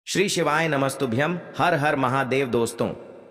श्री शिवाय नमस्तुभ्यम। हर हर महादेव। दोस्तों,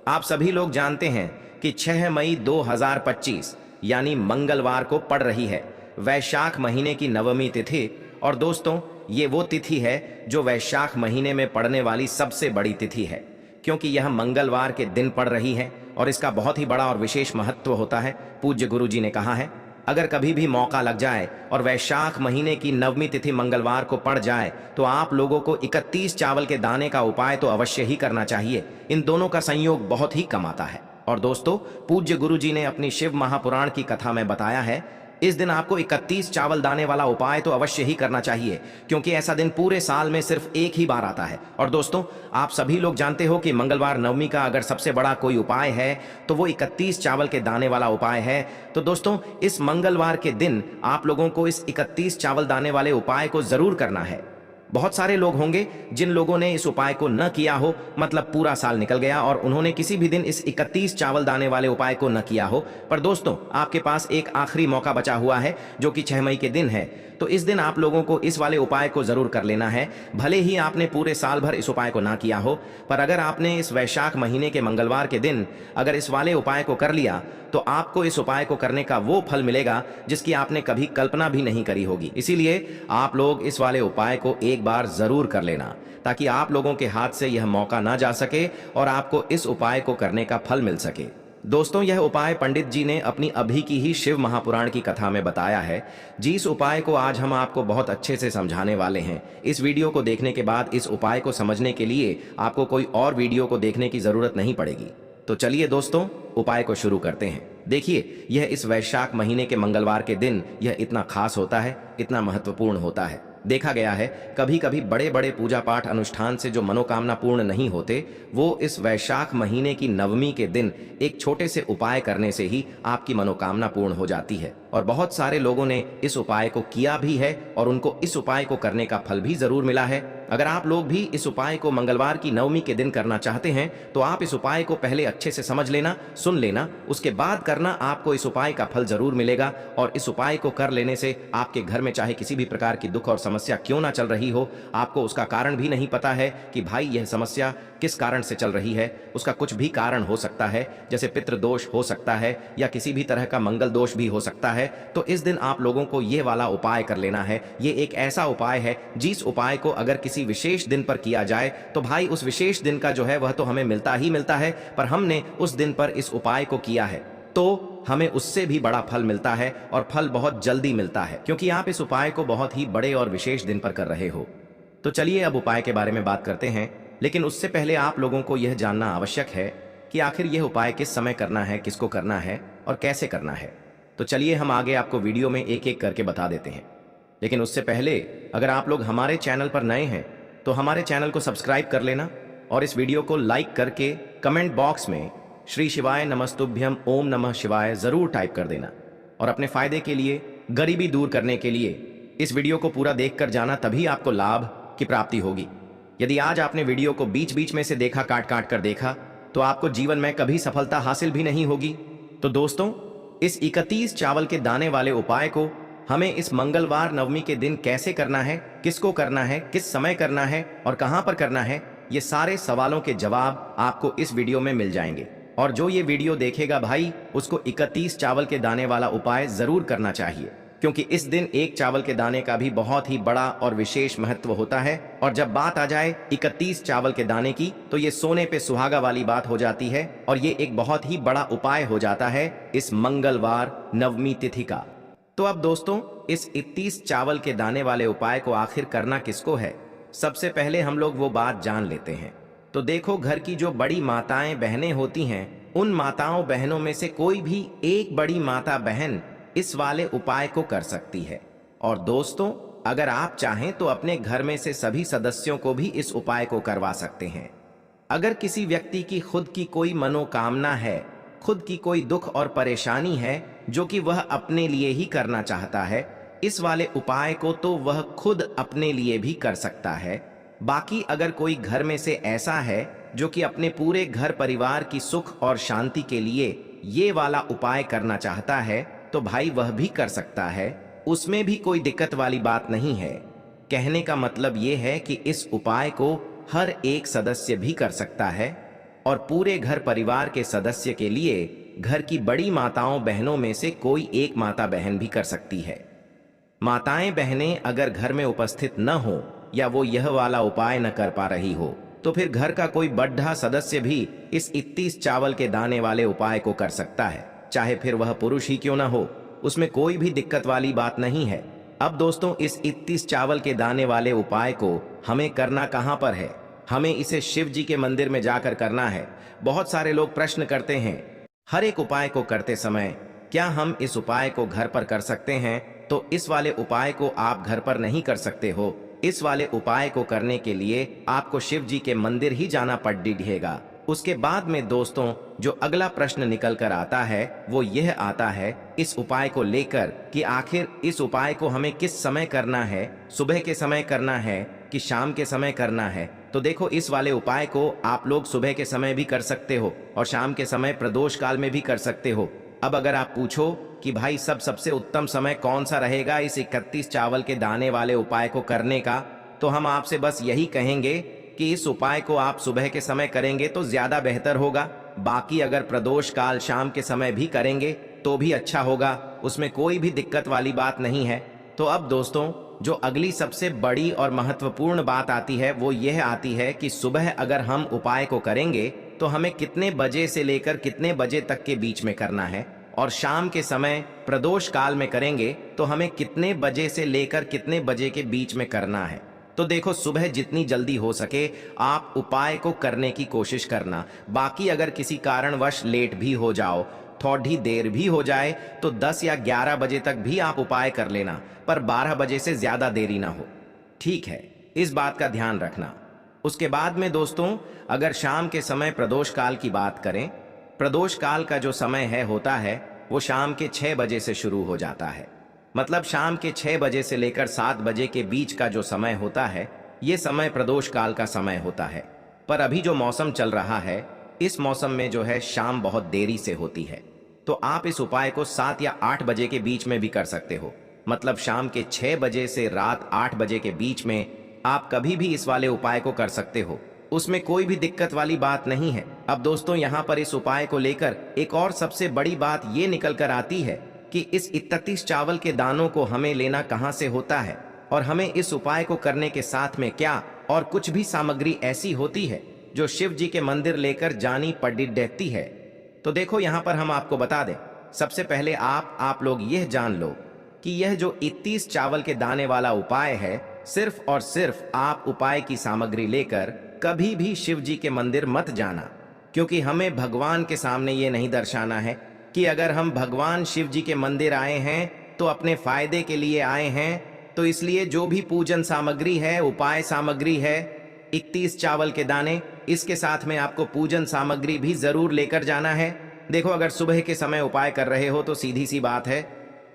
आप सभी लोग जानते हैं कि 6 मई 2025 यानी मंगलवार को पड़ रही है वैशाख महीने की नवमी तिथि। और दोस्तों, ये वो तिथि है जो वैशाख महीने में पड़ने वाली सबसे बड़ी तिथि है, क्योंकि यह मंगलवार के दिन पड़ रही है और इसका बहुत ही बड़ा और विशेष महत्व होता है। पूज्य गुरु जी ने कहा है, अगर कभी भी मौका लग जाए और वैशाख महीने की नवमी तिथि मंगलवार को पड़ जाए तो आप लोगों को 31 चावल के दाने का उपाय तो अवश्य ही करना चाहिए। इन दोनों का संयोग बहुत ही कम आता है। और दोस्तों, पूज्य गुरु जी ने अपनी शिव महापुराण की कथा में बताया है, इस दिन आपको 31 चावल दाने वाला उपाय तो अवश्य ही करना चाहिए, क्योंकि ऐसा दिन पूरे साल में सिर्फ एक ही बार आता है। और दोस्तों, आप सभी लोग जानते हो कि मंगलवार नवमी का अगर सबसे बड़ा कोई उपाय है तो वो 31 चावल के दाने वाला उपाय है। तो दोस्तों, इस मंगलवार के दिन आप लोगों को इस 31 चावल दाने वाले उपाय को जरूर करना है। बहुत सारे लोग होंगे जिन लोगों ने इस उपाय को न किया हो, मतलब पूरा साल निकल गया और उन्होंने किसी भी दिन इस 31 चावल दाने वाले उपाय को न किया हो। पर दोस्तों, आपके पास एक आखिरी मौका बचा हुआ है जो कि 6 मई के दिन है। तो इस दिन आप लोगों को इस वाले उपाय को जरूर कर लेना है। भले ही आपने पूरे साल भर इस उपाय को ना किया हो, पर अगर आपने इस वैशाख महीने के मंगलवार के दिन अगर इस वाले उपाय को कर लिया तो आपको इस उपाय को करने का वो फल मिलेगा जिसकी आपने कभी कल्पना भी नहीं करी होगी। इसीलिए आप लोग इस वाले उपाय को एक बार जरूर कर लेना, ताकि आप लोगों के हाथ से यह मौका ना जा सके और आपको इस उपाय को करने का फल मिल सके। दोस्तों, यह उपाय पंडित जी ने अपनी अभी की ही शिव महापुराण की कथा में बताया है। जिस उपाय को आज हम आपको बहुत अच्छे से समझाने वाले हैं, इस वीडियो को देखने के बाद इस उपाय को समझने के लिए आपको कोई और वीडियो को देखने की जरूरत नहीं पड़ेगी। तो चलिए दोस्तों, उपाय को शुरू करते हैं। देखिए, यह इस वैशाख महीने के मंगलवार के दिन यह इतना खास होता है, इतना महत्वपूर्ण होता है। देखा गया है, कभी कभी बड़े बड़े पूजा पाठ अनुष्ठान से जो मनोकामना पूर्ण नहीं होते, वो इस वैशाख महीने की नवमी के दिन एक छोटे से उपाय करने से ही आपकी मनोकामना पूर्ण हो जाती है। और बहुत सारे लोगों ने इस उपाय को किया भी है और उनको इस उपाय को करने का फल भी जरूर मिला है। अगर आप लोग भी इस उपाय को मंगलवार की नवमी के दिन करना चाहते हैं तो आप इस उपाय को पहले अच्छे से समझ लेना, सुन लेना, उसके बाद करना। आपको इस उपाय का फल जरूर मिलेगा और इस उपाय को कर लेने से आपके घर में चाहे किसी भी प्रकार की दुख और समस्या क्यों ना चल रही हो, आपको उसका कारण भी नहीं पता है कि भाई यह समस्या किस कारण से चल रही है, उसका कुछ भी कारण हो सकता है, जैसे पितृ दोष हो सकता है या किसी भी तरह का मंगल दोष भी हो सकता है। तो इस दिन आप लोगों को यह वाला उपाय कर लेना है। ये एक ऐसा उपाय है जिस उपाय को अगर किसी विशेष दिन पर किया जाए तो भाई उस विशेष दिन का जो है वह तो हमें मिलता ही मिलता है, पर हमने उस दिन पर इस उपाय को किया है तो हमें उससे भी बड़ा फल मिलता है और फल बहुत जल्दी मिलता है, क्योंकि आप इस उपाय को बहुत ही बड़े और विशेष दिन पर कर रहे हो। तो चलिए अब उपाय के बारे में बात करते हैं, लेकिन उससे पहले आप लोगों को यह जानना आवश्यक है कि आखिर यह उपाय किस समय करना है, किसको करना है और कैसे करना है। तो चलिए हम आगे आपको वीडियो में एक एक करके बता देते हैं। लेकिन उससे पहले अगर आप लोग हमारे चैनल पर नए हैं तो हमारे चैनल को सब्सक्राइब कर लेना और इस वीडियो को लाइक करके कमेंट बॉक्स में श्री शिवाय नमस्तुभ्यम ओम नमः शिवाय जरूर टाइप कर देना। और अपने फायदे के लिए, गरीबी दूर करने के लिए इस वीडियो को पूरा देखकर जाना, तभी आपको लाभ की प्राप्ति होगी। यदि आज आपने वीडियो को बीच बीच में से देखा, काट काट कर देखा, तो आपको जीवन में कभी सफलता हासिल भी नहीं होगी। तो दोस्तों, इस 31 चावल के दाने वाले उपाय को हमें इस मंगलवार नवमी के दिन कैसे करना है, किसको करना है, किस समय करना है और कहां पर करना है, ये सारे सवालों के जवाब आपको इस वीडियो में मिल जाएंगे। और जो ये वीडियो देखेगा भाई, उसको 31 चावल के दाने वाला उपाय जरूर करना चाहिए, क्योंकि इस दिन एक चावल के दाने का भी बहुत ही बड़ा और विशेष महत्व होता है। और जब बात आ जाए 31 चावल के दाने की, तो ये सोने पे सुहागा वाली बात हो जाती है और ये एक बहुत ही बड़ा उपाय हो जाता है इस मंगलवार नवमी तिथि का। तो अब दोस्तों, इस 31 चावल के दाने वाले उपाय को आखिर करना किसको है, सबसे पहले हम लोग वो बात जान लेते हैं। तो देखो, घर की जो बड़ी माताएं बहनें होती हैं, उन माताओं बहनों में से कोई भी एक बड़ी माता बहन इस वाले उपाय को कर सकती है। और दोस्तों, अगर आप चाहें तो अपने घर में से सभी सदस्यों को भी इस उपाय को करवा सकते हैं। अगर किसी व्यक्ति की खुद की कोई मनोकामना है, खुद की कोई दुख और परेशानी है जो कि वह अपने लिए ही करना चाहता है, इस वाले उपाय को तो वह खुद अपने लिए भी कर सकता है। बाकी अगर कोई घर में से ऐसा है जो कि अपने पूरे घर परिवार की सुख और शांति के लिए ये वाला उपाय करना चाहता है, तो भाई वह भी कर सकता है, उसमें भी कोई दिक्कत वाली बात नहीं है। कहने का मतलब ये है कि इस उपाय को हर एक सदस्य भी कर सकता है और पूरे घर परिवार के सदस्य के लिए घर की बड़ी माताओं बहनों में से कोई एक माता बहन भी कर सकती है। माताएं बहनें अगर घर में उपस्थित न हो या वो यह वाला उपाय न कर पा रही हो तो फिर घर का कोई बड़ा सदस्य भी इस 31 चावल के दाने वाले उपाय को कर सकता है, चाहे फिर वह पुरुष ही क्यों ना हो, उसमें कोई भी दिक्कत वाली बात नहीं है। अब दोस्तों, इस 31 चावल के दाने वाले उपाय को हमें करना कहां पर है? हमें इसे शिव जी के मंदिर में जाकर करना है। बहुत सारे लोग प्रश्न करते हैं, हर एक उपाय को करते समय क्या हम इस उपाय को घर पर कर सकते हैं? तो इस वाले उपाय को आप घर पर नहीं कर सकते हो। इस वाले उपाय को करने के लिए आपको शिव जी के मंदिर ही जाना पड़ेगा। उसके बाद में दोस्तों, जो अगला प्रश्न निकल कर आता है वो यह आता है इस उपाय को लेकर कि आखिर इस उपाय को हमें किस समय करना है, सुबह के समय करना है कि शाम के समय करना है? तो देखो, इस वाले उपाय को आप लोग सुबह के समय भी कर सकते हो और शाम के समय प्रदोष काल में भी कर सकते हो। अब अगर आप पूछो कि भाई सबसे उत्तम समय कौन सा रहेगा इस 31 चावल के दाने वाले उपाय को करने का, तो हम आपसे बस यही कहेंगे कि इस उपाय को आप सुबह के समय करेंगे तो ज्यादा बेहतर होगा। बाकी अगर प्रदोष काल शाम के समय भी करेंगे तो भी अच्छा होगा, उसमें कोई भी दिक्कत वाली बात नहीं है। तो अब दोस्तों, जो अगली सबसे बड़ी और महत्वपूर्ण बात आती है वो यह आती है कि सुबह अगर हम उपाय को करेंगे तो हमें कितने बजे से लेकर कितने बजे तक के बीच में करना है, और शाम के समय प्रदोष काल में करेंगे तो हमें कितने बजे से लेकर कितने बजे के बीच में करना है। तो देखो, सुबह जितनी जल्दी हो सके आप उपाय को करने की कोशिश करना। बाकी अगर किसी कारणवश लेट भी हो जाओ, थोड़ी देर भी हो जाए तो 10 या 11 बजे तक भी आप उपाय कर लेना, पर 12 बजे से ज्यादा देरी ना हो, ठीक है? इस बात का ध्यान रखना। उसके बाद में दोस्तों, अगर शाम के समय प्रदोष काल की बात करें, प्रदोष काल का जो समय होता है वो शाम के 6 बजे से शुरू हो जाता है। मतलब शाम के 6 बजे से लेकर 7 बजे के बीच का जो समय होता है ये समय प्रदोष काल का समय होता है। पर अभी जो मौसम चल रहा है, इस मौसम में जो है शाम बहुत देरी से होती है, तो आप इस उपाय को 7 या 8 बजे के बीच में भी कर सकते हो। मतलब शाम के 6 बजे से रात 8 बजे के बीच में आप कभी भी इस वाले उपाय को कर सकते हो, उसमें कोई भी दिक्कत वाली बात नहीं है। अब दोस्तों, यहाँ पर इस उपाय को लेकर एक और सबसे बड़ी बात ये निकल कर आती है कि इस 31 चावल के दानों को हमें लेना कहाँ से होता है, और हमें इस उपाय को करने के साथ में क्या और कुछ भी सामग्री ऐसी होती है जो शिव जी के मंदिर लेकर जानी पड़ती है। तो देखो, यहाँ पर हम आपको बता दें, सबसे पहले आप लोग यह जान लो कि यह जो 31 चावल के दाने वाला उपाय है, सिर्फ और सिर्फ आप उपाय की सामग्री लेकर कभी भी शिव जी के मंदिर मत जाना, क्योंकि हमें भगवान के सामने ये नहीं दर्शाना है कि अगर हम भगवान शिव जी के मंदिर आए हैं तो अपने फायदे के लिए आए हैं। तो इसलिए जो भी पूजन सामग्री है, उपाय सामग्री है, 31 चावल के दाने, इसके साथ में आपको पूजन सामग्री भी जरूर लेकर जाना है। देखो, अगर सुबह के समय उपाय कर रहे हो तो सीधी सी बात है,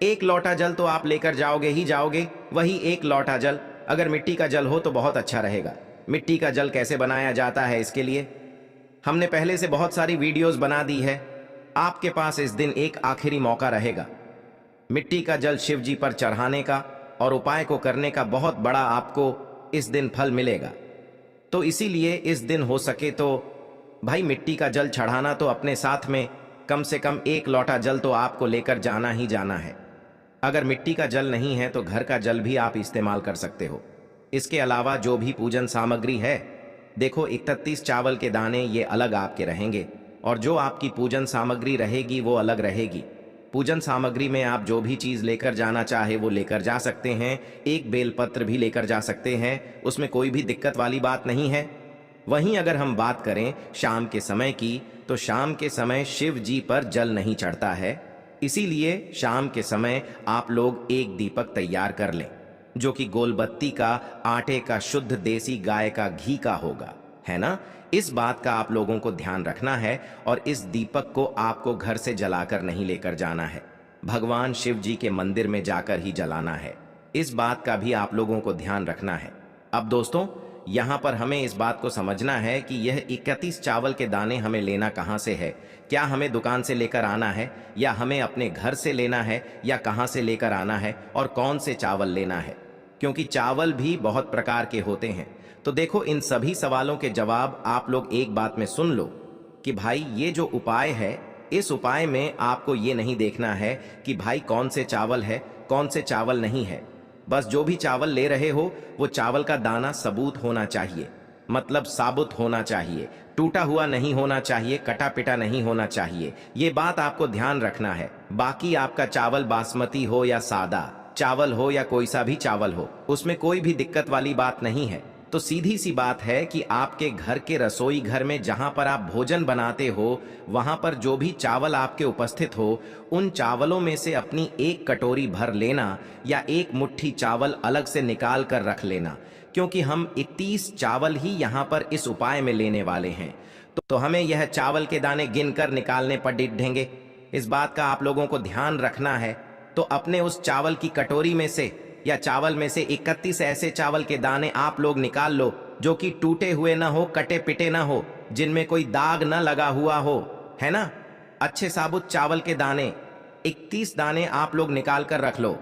1 लोटा जल तो आप लेकर जाओगे ही जाओगे। वही 1 लोटा जल अगर मिट्टी का जल हो तो बहुत अच्छा रहेगा। मिट्टी का जल कैसे बनाया जाता है, इसके लिए हमने पहले से बहुत सारी वीडियोस बना दी है। आपके पास इस दिन एक आखिरी मौका रहेगा मिट्टी का जल शिव जी पर चढ़ाने का, और उपाय को करने का बहुत बड़ा आपको इस दिन फल मिलेगा। तो इसीलिए इस दिन हो सके तो भाई मिट्टी का जल चढ़ाना तो अपने साथ में कम से कम 1 लोटा जल तो आपको लेकर जाना ही जाना है। अगर मिट्टी का जल नहीं है तो घर का जल भी आप इस्तेमाल कर सकते हो। इसके अलावा जो भी पूजन सामग्री है, देखो 31 चावल के दाने ये अलग आपके रहेंगे, और जो आपकी पूजन सामग्री रहेगी वो अलग रहेगी। पूजन सामग्री में आप जो भी चीज़ लेकर जाना चाहे वो लेकर जा सकते हैं। एक बेलपत्र भी लेकर जा सकते हैं, उसमें कोई भी दिक्कत वाली बात नहीं है। वहीं अगर हम बात करें शाम के समय की, तो शाम के समय शिव जी पर जल नहीं चढ़ता है, इसीलिए शाम के समय आप लोग एक दीपक तैयार कर लें, जो कि गोलबत्ती का, आटे का, शुद्ध देसी गाय का घी का होगा, है ना? इस बात का आप लोगों को ध्यान रखना है, और इस दीपक को आपको घर से जलाकर नहीं लेकर जाना है, भगवान शिव जी के मंदिर में जाकर ही जलाना है। इस बात का भी आप लोगों को ध्यान रखना है। अब दोस्तों, यहाँ पर हमें इस बात को समझना है कि यह 31 चावल के दाने हमें लेना कहाँ से है। क्या हमें दुकान से लेकर आना है, या हमें अपने घर से लेना है, या कहाँ से लेकर आना है, और कौन से चावल लेना है? क्योंकि चावल भी बहुत प्रकार के होते हैं। तो देखो, इन सभी सवालों के जवाब आप लोग एक बात में सुन लो कि भाई ये जो उपाय है, इस उपाय में आपको ये नहीं देखना है कि भाई कौन से चावल है, कौन से चावल नहीं है। बस जो भी चावल ले रहे हो वो चावल का दाना सबूत होना चाहिए, मतलब साबुत होना चाहिए, टूटा हुआ नहीं होना चाहिए, कटा पिटा नहीं होना चाहिए। ये बात आपको ध्यान रखना है। बाकी आपका चावल बासमती हो या सादा चावल हो या कोई सा भी चावल हो, उसमें कोई भी दिक्कत वाली बात नहीं है। तो सीधी सी बात है कि आपके घर के रसोई घर में जहां पर आप भोजन बनाते हो, वहां पर जो भी चावल आपके उपस्थित हो, उन चावलों में से अपनी एक कटोरी भर लेना या एक मुट्ठी चावल अलग से निकाल कर रख लेना, क्योंकि हम 31 चावल ही यहाँ पर इस उपाय में लेने वाले हैं। तो हमें यह चावल के दाने गिनकर निकालने पड़ेंगे। इस बात का आप लोगों को ध्यान रखना है। तो अपने उस चावल की कटोरी में से या चावल में से 31 ऐसे चावल के दाने आप लोग निकाल लो जो कि टूटे हुए ना हो, कटे पिटे ना हो, जिनमें कोई दाग ना लगा हुआ हो, है ना। अच्छे साबुत चावल के दाने 31 दाने आप लोग निकाल कर रख लो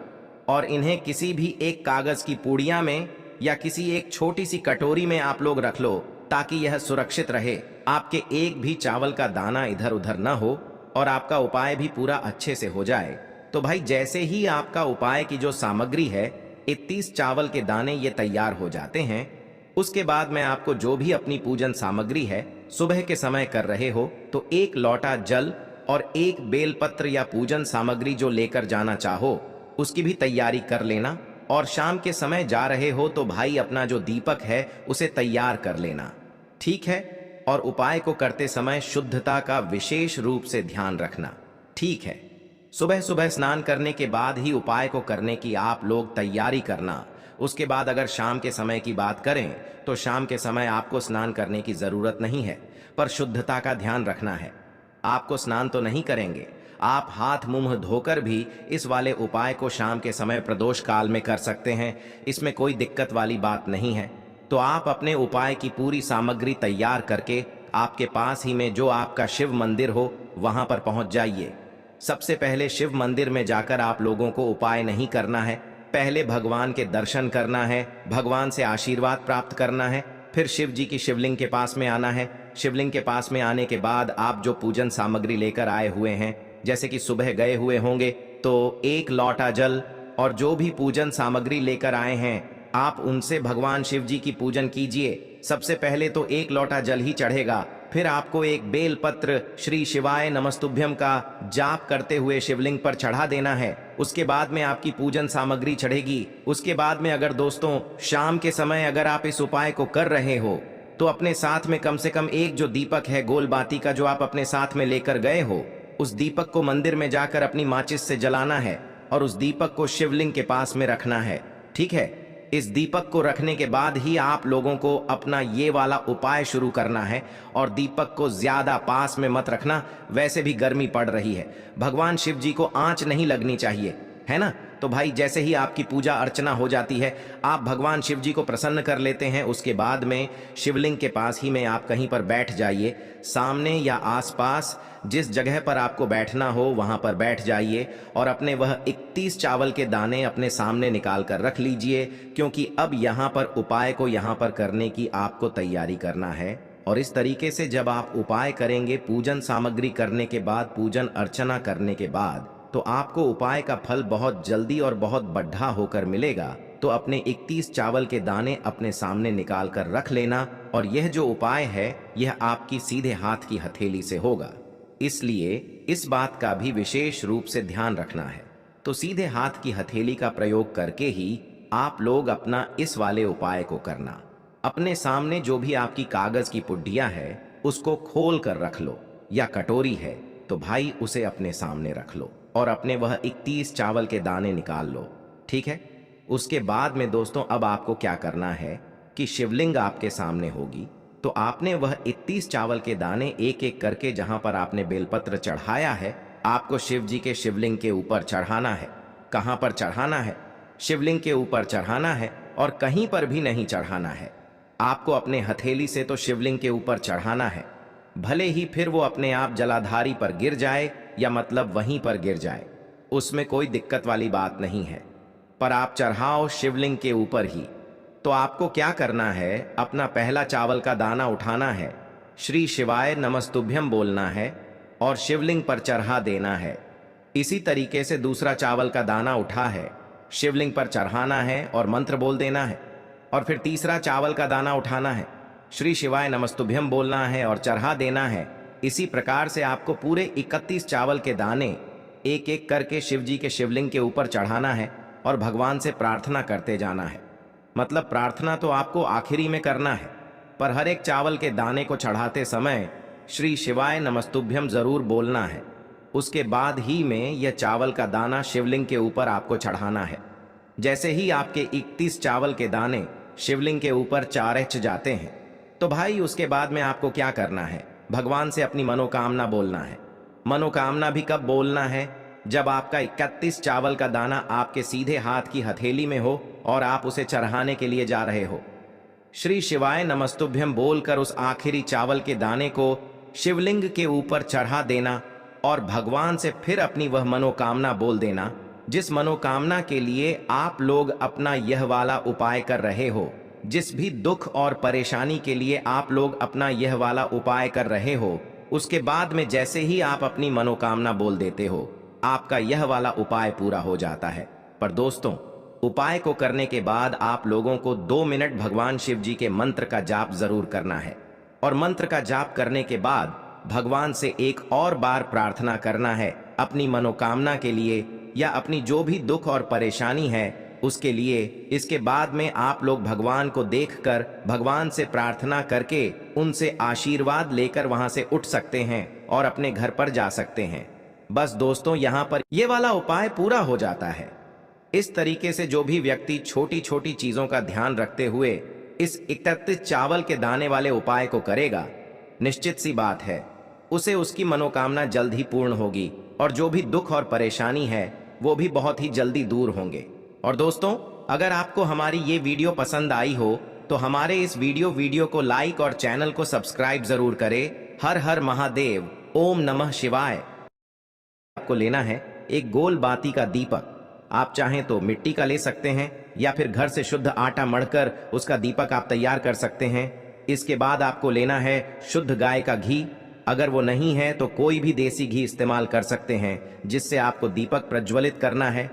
और इन्हें किसी भी एक कागज की पुड़िया में या किसी एक छोटी सी कटोरी में आप लोग रख लो, ताकि यह सुरक्षित रहे, आपके एक भी चावल का दाना इधर उधर ना हो और आपका उपाय भी पूरा अच्छे से हो जाए। तो भाई जैसे ही आपका उपाय की जो सामग्री है, 31 चावल के दाने ये तैयार हो जाते हैं, उसके बाद मैं आपको जो भी अपनी पूजन सामग्री है सुबह के समय कर रहे हो, तो एक लोटा जल और एक बेलपत्र या पूजन सामग्री जो लेकर जाना चाहो उसकी भी तैयारी कर लेना। और शाम के समय जा रहे हो तो भाई अपना जो दीपक है उसे तैयार कर लेना, ठीक है। और उपाय को करते समय शुद्धता का विशेष रूप से ध्यान रखना, ठीक है। सुबह सुबह स्नान करने के बाद ही उपाय को करने की आप लोग तैयारी करना। उसके बाद अगर शाम के समय की बात करें तो शाम के समय आपको स्नान करने की जरूरत नहीं है, पर शुद्धता का ध्यान रखना है। आपको स्नान तो नहीं करेंगे, आप हाथ मुंह धोकर भी इस वाले उपाय को शाम के समय प्रदोष काल में कर सकते हैं, इसमें कोई दिक्कत वाली बात नहीं है। तो आप अपने उपाय की पूरी सामग्री तैयार करके आपके पास ही में जो आपका शिव मंदिर हो वहां पर पहुंच जाइए। सबसे पहले शिव मंदिर में जाकर आप लोगों को उपाय नहीं करना है, पहले भगवान के दर्शन करना है, भगवान से आशीर्वाद प्राप्त करना है, फिर शिव जी की शिवलिंग के पास में आना है। शिवलिंग के पास में आने के बाद आप जो पूजन सामग्री लेकर आए हुए हैं, जैसे कि सुबह गए हुए होंगे तो एक लोटा जल और जो भी पूजन सामग्री लेकर आए हैं आप उनसे भगवान शिव जी की पूजन कीजिए। सबसे पहले तो एक लोटा जल ही चढ़ेगा, फिर आपको एक बेल पत्र श्री शिवाय नमस्तुभ्यम का जाप करते हुए शिवलिंग पर चढ़ा देना है। उसके बाद में आपकी पूजन सामग्री चढ़ेगी। उसके बाद में अगर दोस्तों शाम के समय अगर आप इस उपाय को कर रहे हो तो अपने साथ में कम से कम एक जो दीपक है गोल बाती का जो आप अपने साथ में लेकर गए हो, उस दीपक को मंदिर में जाकर अपनी माचिस से जलाना है और उस दीपक को शिवलिंग के पास में रखना है, ठीक है। इस दीपक को रखने के बाद ही आप लोगों को अपना ये वाला उपाय शुरू करना है और दीपक को ज्यादा पास में मत रखना, वैसे भी गर्मी पड़ रही है, भगवान शिव जी को आंच नहीं लगनी चाहिए, है ना। तो भाई जैसे ही आपकी पूजा अर्चना हो जाती है, आप भगवान शिव जी को प्रसन्न कर लेते हैं, उसके बाद में शिवलिंग के पास ही में आप कहीं पर बैठ जाइए, सामने या आसपास जिस जगह पर आपको बैठना हो वहां पर बैठ जाइए और अपने वह 31 चावल के दाने अपने सामने निकाल कर रख लीजिए, क्योंकि अब यहाँ पर उपाय को यहाँ पर करने की आपको तैयारी करना है। और इस तरीके से जब आप उपाय करेंगे, पूजन सामग्री करने के बाद, पूजन अर्चना करने के बाद, तो आपको उपाय का फल बहुत जल्दी और बहुत बढ़ा होकर मिलेगा। तो अपने 31 चावल के दाने अपने सामने निकाल कर रख लेना और यह जो उपाय है यह आपकी सीधे हाथ की हथेली से होगा, इसलिए इस बात का भी विशेष रूप से ध्यान रखना है। तो सीधे हाथ की हथेली का प्रयोग करके ही आप लोग अपना इस वाले उपाय को करना। अपने सामने जो भी आपकी कागज की पुड्डिया है उसको खोल कर रख लो, या कटोरी है तो भाई उसे अपने सामने रख लो और अपने वह 31 चावल के दाने निकाल लो, ठीक है। उसके बाद में दोस्तों अब आपको क्या करना है कि शिवलिंग आपके सामने होगी, तो आपने वह 31 चावल के दाने एक एक करके जहां पर आपने बेलपत्र चढ़ाया है, आपको शिव जी के शिवलिंग के ऊपर चढ़ाना है। कहां पर चढ़ाना है? शिवलिंग के ऊपर चढ़ाना है और कहीं पर भी नहीं चढ़ाना है। आपको अपने हथेली से तो शिवलिंग के ऊपर चढ़ाना है, भले ही फिर वो अपने आप जलाधारी पर गिर जाए या मतलब वहीं पर गिर जाए, उसमें कोई दिक्कत वाली बात नहीं है, पर आप चढ़ाओ शिवलिंग के ऊपर ही। तो आपको क्या करना है, अपना पहला चावल का दाना उठाना है, श्री शिवाय नमस्तुभ्यम बोलना है और शिवलिंग पर चढ़ा देना है। इसी तरीके से दूसरा चावल का दाना उठा है, शिवलिंग पर चढ़ाना है और मंत्र बोल देना है। और फिर तीसरा चावल का दाना उठाना है, श्री शिवाय नमस्तुभ्यम बोलना है और चढ़ा देना है। इसी प्रकार से आपको पूरे 31 चावल के दाने एक एक करके शिव जी के शिवलिंग के ऊपर चढ़ाना है और भगवान से प्रार्थना करते जाना है। मतलब प्रार्थना तो आपको आखिरी में करना है, पर हर एक चावल के दाने को चढ़ाते समय श्री शिवाय नमस्तुभ्यम जरूर बोलना है। उसके बाद ही में यह चावल का दाना शिवलिंग के ऊपर आपको चढ़ाना है। जैसे ही आपके 31 चावल के दाने शिवलिंग के ऊपर चारच जाते हैं, तो भाई उसके बाद में आपको क्या करना है, भगवान से अपनी मनोकामना बोलना है। मनोकामना भी कब बोलना है, जब आपका 31 चावल का दाना आपके सीधे हाथ की हथेली में हो और आप उसे चढ़ाने के लिए जा रहे हो। श्री शिवाय नमस्तुभ्यम बोलकर उस आखिरी चावल के दाने को शिवलिंग के ऊपर चढ़ा देना और भगवान से फिर अपनी वह मनोकामना बोल देना, जिस मनोकामना के लिए आप लोग अपना यह वाला उपाय कर रहे हो। जिस भी दुख और परेशानी के लिए आप लोग अपना यह वाला उपाय कर रहे हो, उसके बाद में जैसे ही आप अपनी मनोकामना बोल देते हो, आपका यह वाला उपाय पूरा हो जाता है। पर दोस्तों, उपाय को करने के बाद आप लोगों को 2 मिनट भगवान शिव जी के मंत्र का जाप जरूर करना है और मंत्र का जाप करने के बाद भगवान से एक और बार प्रार्थना करना है अपनी मनोकामना के लिए या अपनी जो भी दुख और परेशानी है उसके लिए। इसके बाद में आप लोग भगवान को देखकर भगवान से प्रार्थना करके उनसे आशीर्वाद लेकर वहां से उठ सकते हैं और अपने घर पर जा सकते हैं। बस दोस्तों, यहाँ पर ये वाला उपाय पूरा हो जाता है। इस तरीके से जो भी व्यक्ति छोटी छोटी चीजों का ध्यान रखते हुए इस 31 चावल के दाने वाले उपाय को करेगा, निश्चित सी बात है उसे उसकी मनोकामना जल्द ही पूर्ण होगी और जो भी दुख और परेशानी है वो भी बहुत ही जल्दी दूर होंगे। और दोस्तों, अगर आपको हमारी ये वीडियो पसंद आई हो तो हमारे इस वीडियो को लाइक और चैनल को सब्सक्राइब जरूर करें। हर हर महादेव, ओम नमः शिवाय। आपको लेना है एक गोल बाती का दीपक। आप चाहें तो मिट्टी का ले सकते हैं या फिर घर से शुद्ध आटा मढ़कर उसका दीपक आप तैयार कर सकते हैं। इसके बाद आपको लेना है शुद्ध गाय का घी। अगर वो नहीं है तो कोई भी देसी घी इस्तेमाल कर सकते हैं, जिससे आपको दीपक प्रज्वलित करना है।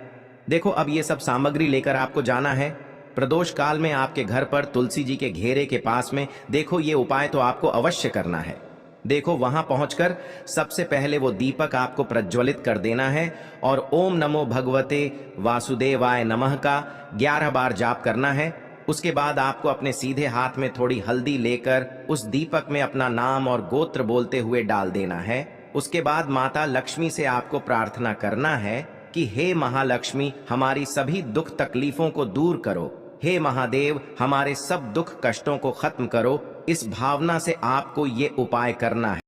देखो, अब ये सब सामग्री लेकर आपको जाना है प्रदोष काल में आपके घर पर तुलसी जी के घेरे के पास में। देखो, ये उपाय तो आपको अवश्य करना है। देखो, वहां पहुंचकर सबसे पहले वो दीपक आपको प्रज्वलित कर देना है और ओम नमो भगवते वासुदेवाय नमः का 11 बार जाप करना है। उसके बाद आपको अपने सीधे हाथ में थोड़ी हल्दी लेकर उस दीपक में अपना नाम और गोत्र बोलते हुए डाल देना है। उसके बाद माता लक्ष्मी से आपको प्रार्थना करना है कि हे महालक्ष्मी, हमारी सभी दुख तकलीफों को दूर करो। हे महादेव, हमारे सब दुख कष्टों को खत्म करो। इस भावना से आपको ये उपाय करना है।